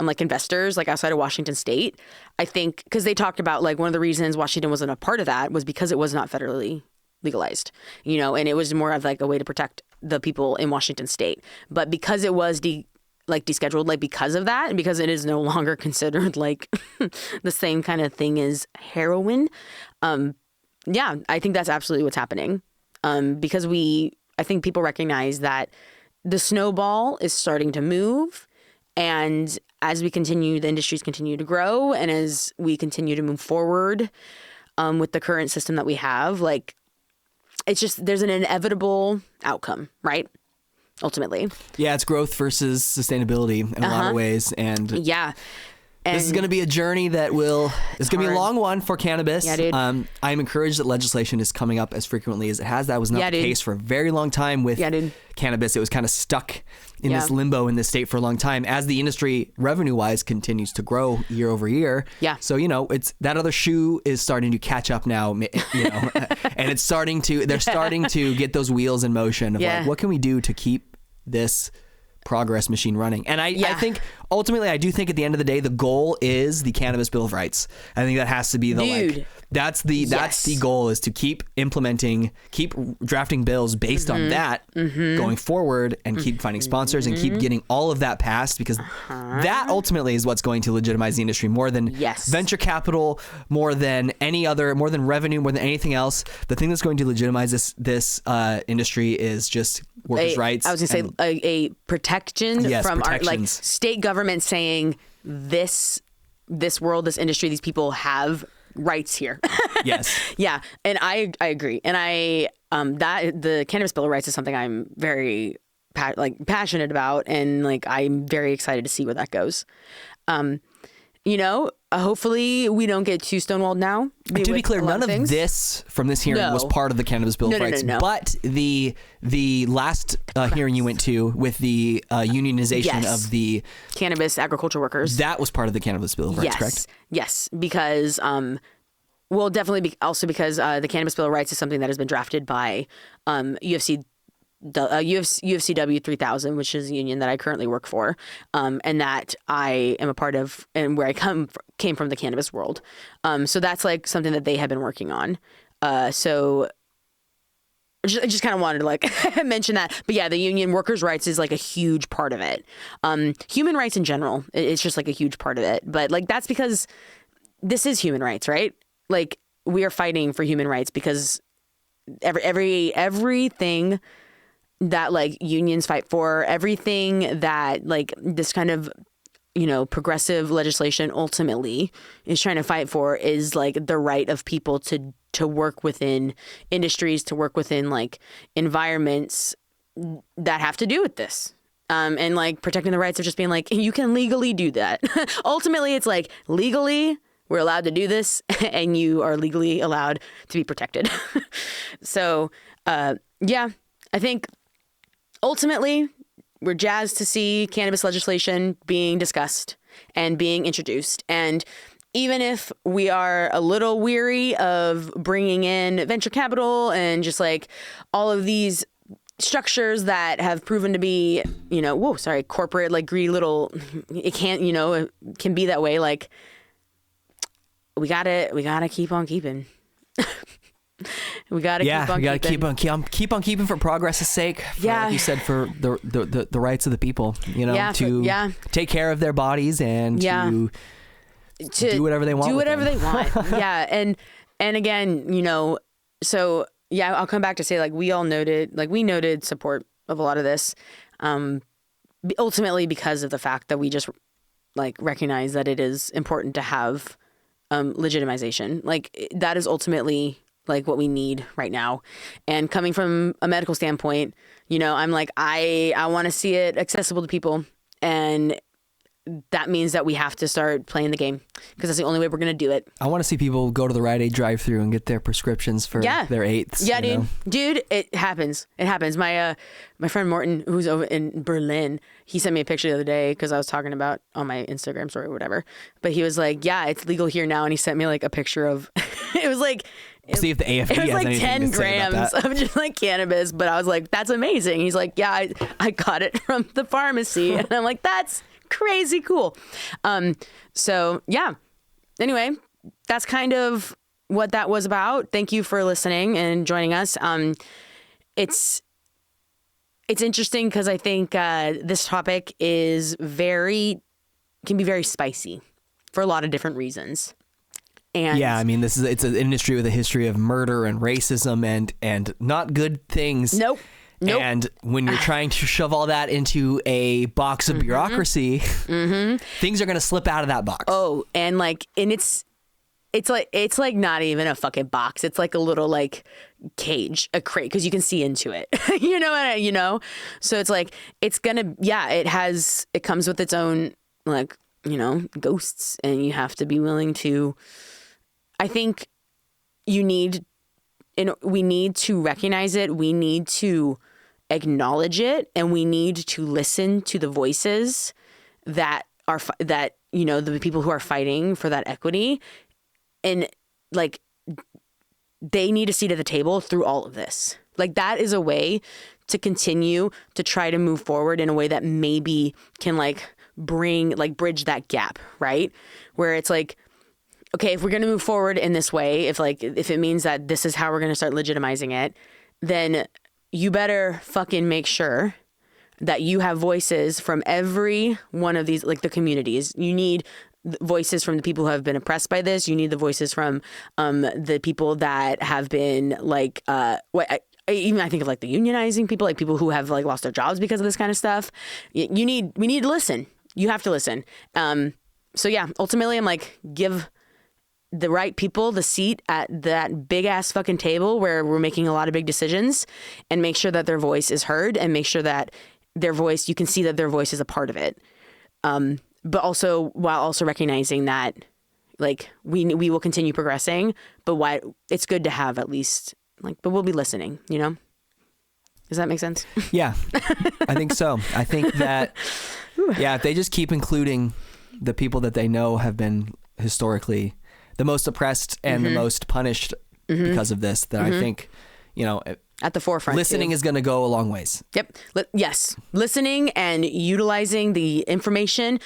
like investors like outside of Washington state. I think because they talked about like one of the reasons Washington wasn't a part of that was because it was not federally legalized, you know, and it was more of like a way to protect the people in Washington state. But because it was descheduled, like because of that, and because it is no longer considered like the same kind of thing as heroin, yeah, I think that's absolutely what's happening. Because I think people recognize that the snowball is starting to move, and as the industries continue to grow, and as we continue to move forward with the current system that we have, like it's just there's an inevitable outcome, right? Ultimately, yeah, it's growth versus sustainability in a lot of ways, and yeah. And this is going to be a journey that it's going to be a long one for cannabis. Yeah, dude. I'm encouraged that legislation is coming up as frequently as it has. That was not the case for a very long time with cannabis. It was kind of stuck in this limbo in this state for a long time as the industry revenue-wise continues to grow year over year. Yeah. So, you know, it's that other shoe is starting to catch up now, you know, and they're starting to get those wheels in motion of like, what can we do to keep this progress machine running? And I think ultimately, I do think at the end of the day, the goal is the Cannabis Bill of Rights. I think that has to be that's the goal, is to keep drafting bills based on that going forward, and keep finding sponsors and keep getting all of that passed, because that ultimately is what's going to legitimize the industry more than venture capital, more than revenue, more than anything else. The thing that's going to legitimize this industry is just workers' rights. I was going to say a protection from our like state government saying this world, this industry, these people have rights here. Yes. Yeah. And I agree. And that the Cannabis Bill of Rights is something I'm very passionate about, and like I'm very excited to see where that goes. You know, hopefully we don't get too stonewalled now. To be clear, none of this from this hearing was part of the Cannabis Bill of Rights. No. But the last hearing you went to with the unionization of the cannabis agriculture workers, that was part of the Cannabis Bill of Rights, correct? Yes, because definitely also because the Cannabis Bill of Rights is something that has been drafted by UFCW 3000, which is a union that I currently work for, and that I am a part of, and where I came from the cannabis world. So that's like something that they have been working on. So I just kind of wanted to like mention that. But yeah, the union workers' rights is like a huge part of it. Human rights in general, it's just like a huge part of it. But like that's because this is human rights, right? Like we are fighting for human rights because everything that like unions fight for, everything that like this kind of, you know, progressive legislation ultimately is trying to fight for is like the right of people to work within industries, to work within like environments that have to do with this. And like protecting the rights of just being like, you can legally do that. Ultimately, it's like legally we're allowed to do this, and you are legally allowed to be protected. So, yeah, I think ultimately we're jazzed to see cannabis legislation being discussed and being introduced. And even if we are a little weary of bringing in venture capital and just like all of these structures that have proven to be, you know, corporate, like greedy little, it can't, you know, it can be that way. Like, we gotta keep on keeping. We gotta keep on keeping for progress's sake. Like you said, for the rights of the people. You know, to take care of their bodies and to do whatever they want. Yeah, and again, you know, so yeah, I'll come back to say like we noted support of a lot of this, ultimately because of the fact that we just like recognize that it is important to have legitimization. Like that is ultimately like what we need right now. And coming from a medical standpoint, you know, I'm like, I want to see it accessible to people. And that means that we have to start playing the game because that's the only way we're going to do it. I want to see people go to the Rite Aid drive-thru and get their prescriptions for their eighths. Yeah, dude. Know? Dude, it happens. It happens. My friend Morton, who's over in Berlin, he sent me a picture the other day because I was talking about on my Instagram story or whatever. But he was like, yeah, it's legal here now. And he sent me like a picture of, it was like, see if the AFD it was like 10 grams of just like cannabis. But I was like, that's amazing. He's like, yeah, I got it from the pharmacy. And I'm like, that's crazy cool. So yeah. Anyway, that's kind of what that was about. Thank you for listening and joining us. It's interesting because I think this topic can be very spicy for a lot of different reasons. And yeah, I mean, it's an industry with a history of murder and racism and not good things. Nope. And when you're trying to shove all that into a box of bureaucracy, things are going to slip out of that box. Oh, and it's like not even a fucking box. It's like a little like cage, a crate, because you can see into it. you know. So it's like it comes with its own like ghosts, and you have to be willing to. I think we need to recognize it. We need to acknowledge it, and we need to listen to the voices that are the people who are fighting for that equity, and like they need a seat at the table through all of this. Like that is a way to continue to try to move forward in a way that maybe can bridge that gap, right? Where it's like, okay, if we're going to move forward in this way, if it means that this is how we're going to start legitimizing it, then you better fucking make sure that you have voices from every one of these, like the communities. You need voices from the people who have been oppressed by this. You need the voices from the people that have been like, I think of like the unionizing people, like people who have like lost their jobs because of this kind of stuff. We need to listen. You have to listen. So yeah, ultimately I'm like, give the right people the seat at that big ass fucking table where we're making a lot of big decisions, and make sure that their voice is heard, and make sure that their voice, you can see that their voice is a part of it. But also while also recognizing that like we will continue progressing, but why it's good to have at least but we'll be listening, Does that make sense? Yeah, I think so. I think that, if they just keep including the people that they know have been historically the most oppressed and the most punished because of this, then I think, at the forefront. Listening is going to go a long ways. Yep. Yes. Listening and utilizing the information.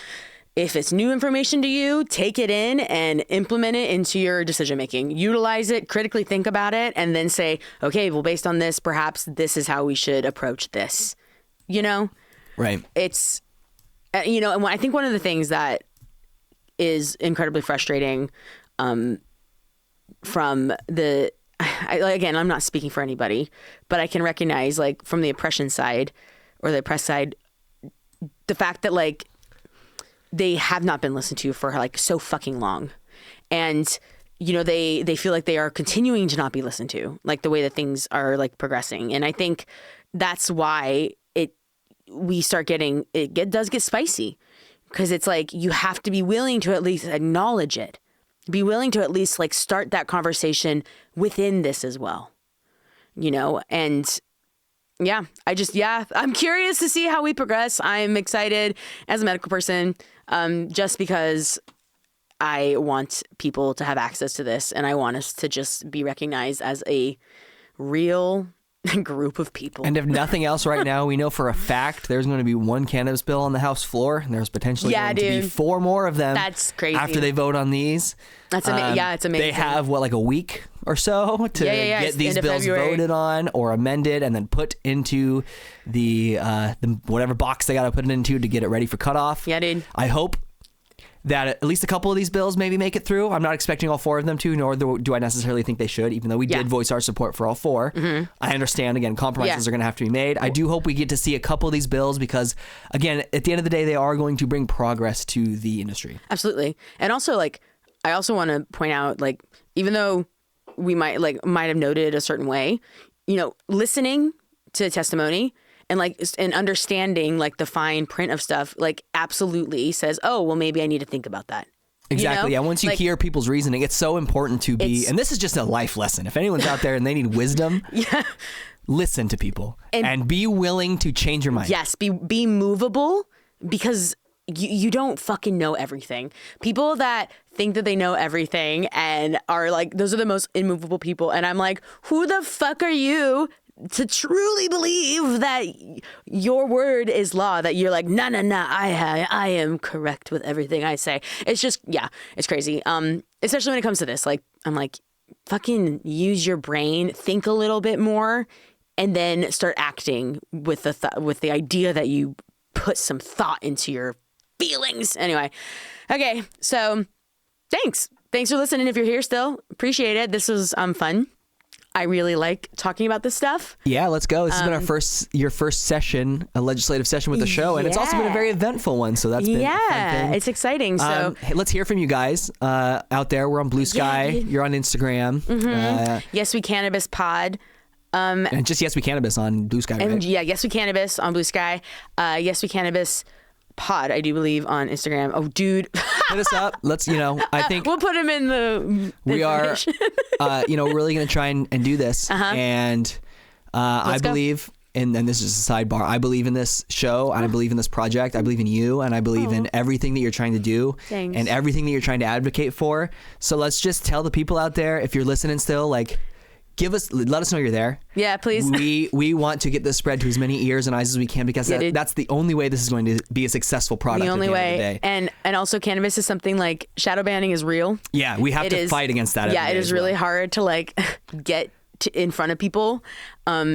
If it's new information to you, take it in and implement it into your decision making. Utilize it, critically think about it, and then say, okay, well, based on this, perhaps this is how we should approach this. Right. It's, and I think one of the things that is incredibly frustrating from again, I'm not speaking for anybody, but I can recognize from the oppression side or the oppressed side, the fact that they have not been listened to for so fucking long. And, they feel like they are continuing to not be listened to, the way that things are progressing. And I think that's why we start getting, it does get spicy, because it's you have to be willing to at least acknowledge it. Be willing to at least start that conversation within this as well, and I'm curious to see how we progress. I'm excited as a medical person, just because I want people to have access to this, and I want us to just be recognized as a real group of people. And if nothing else right now, we know for a fact there's going to be one cannabis bill on the House floor, and there's potentially going to be 4 more of them. That's crazy. After they vote on these. That's it's amazing. They have a week or so to get these bills voted on or amended and then put into the whatever box they got to put it into to get it ready for cutoff. Yeah, dude. I hope that at least a couple of these bills maybe make it through. I'm not expecting all 4 of them to, nor do I necessarily think they should, even though we did voice our support for all 4. Mm-hmm. I understand, again, compromises are going to have to be made. I do hope we get to see a couple of these bills because, again, at the end of the day, they are going to bring progress to the industry. Absolutely. And also, I also want to point out, even though we might have noted a certain way, listening to testimony and understanding the fine print of stuff absolutely says, oh, well, maybe I need to think about that. Exactly. Yeah. Once you hear people's reasoning, it's so important to be, and this is just a life lesson. If anyone's out there and they need wisdom, listen to people and be willing to change your mind. Yes. Be movable, because you don't fucking know everything. People that think that they know everything and are those are the most immovable people. And I'm who the fuck are you to truly believe that your word is law, that you're like, nah, I am correct with everything I say. It's just, yeah, it's crazy. Especially when it comes to this, like, I'm like, fucking use your brain, think a little bit more, and then start acting with the idea that you put some thought into your feelings. Anyway, okay, so thanks for listening. If you're here still, appreciate it. This was fun. I really like talking about this stuff. Yeah, let's go. This has been your first session, a legislative session with the show, and it's also been a very eventful one. So that's been a fun thing. It's exciting. So hey, let's hear from you guys out there. We're on Blue Sky. You're on Instagram. Yes, We Cannabis Pod. And just Yes We Cannabis on Blue Sky. And right? yeah, Yes We Cannabis on Blue Sky. Yes We Cannabis Pod, I do believe, on Instagram. Oh, dude. Hit us up. Let's, I think we'll put them in the we are, we're really going to try and do this. And I believe, and this is a sidebar, I believe in this show, and I believe in this project. I believe in you, and I believe in everything that you're trying to do. Thanks. And everything that you're trying to advocate for. So let's just tell the people out there, if you're listening still, like, let us know you're there. Yeah, please. We want to get this spread to as many ears and eyes as we can, because that's the only way this is going to be a successful product. The only at the way. End of the day. And also, cannabis is something like shadow banning is real. Yeah, we have to fight against that. Yeah, it is really hard to like get in front of people.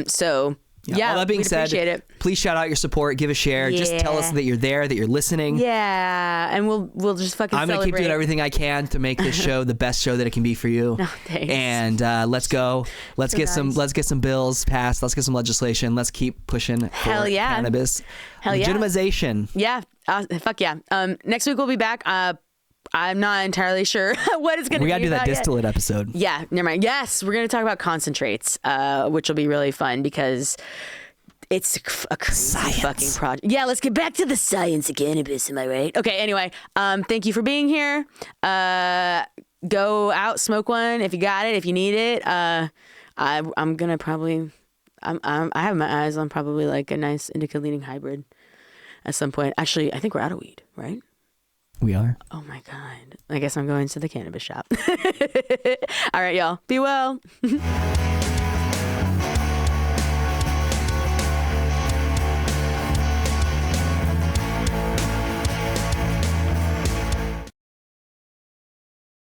So yeah, all that being said, appreciate it. Please shout out your support, give a share, just tell us that you're there, that you're listening. Yeah, and we'll just fucking I'm gonna keep doing everything I can to make this show the best show that it can be for you. Oh, thanks. And let's go. Let's get some bills passed. Let's get some legislation. Let's keep pushing for cannabis legitimization. Yeah. Fuck yeah. Next week we'll be back. I'm not entirely sure what it's going to be. We got to do that distillate episode. Yeah, never mind. Yes, we're going to talk about concentrates, which will be really fun because it's a crazy fucking project. Yeah, let's get back to the science of cannabis. Am I right? Okay, anyway, thank you for being here. Go out, smoke one if you got it, if you need it. I'm going to probably, I have my eyes on probably like a nice indica leaning hybrid at some point. Actually, I think we're out of weed, right? We are. Oh my God. I guess I'm going to the cannabis shop. All right, y'all. Be well.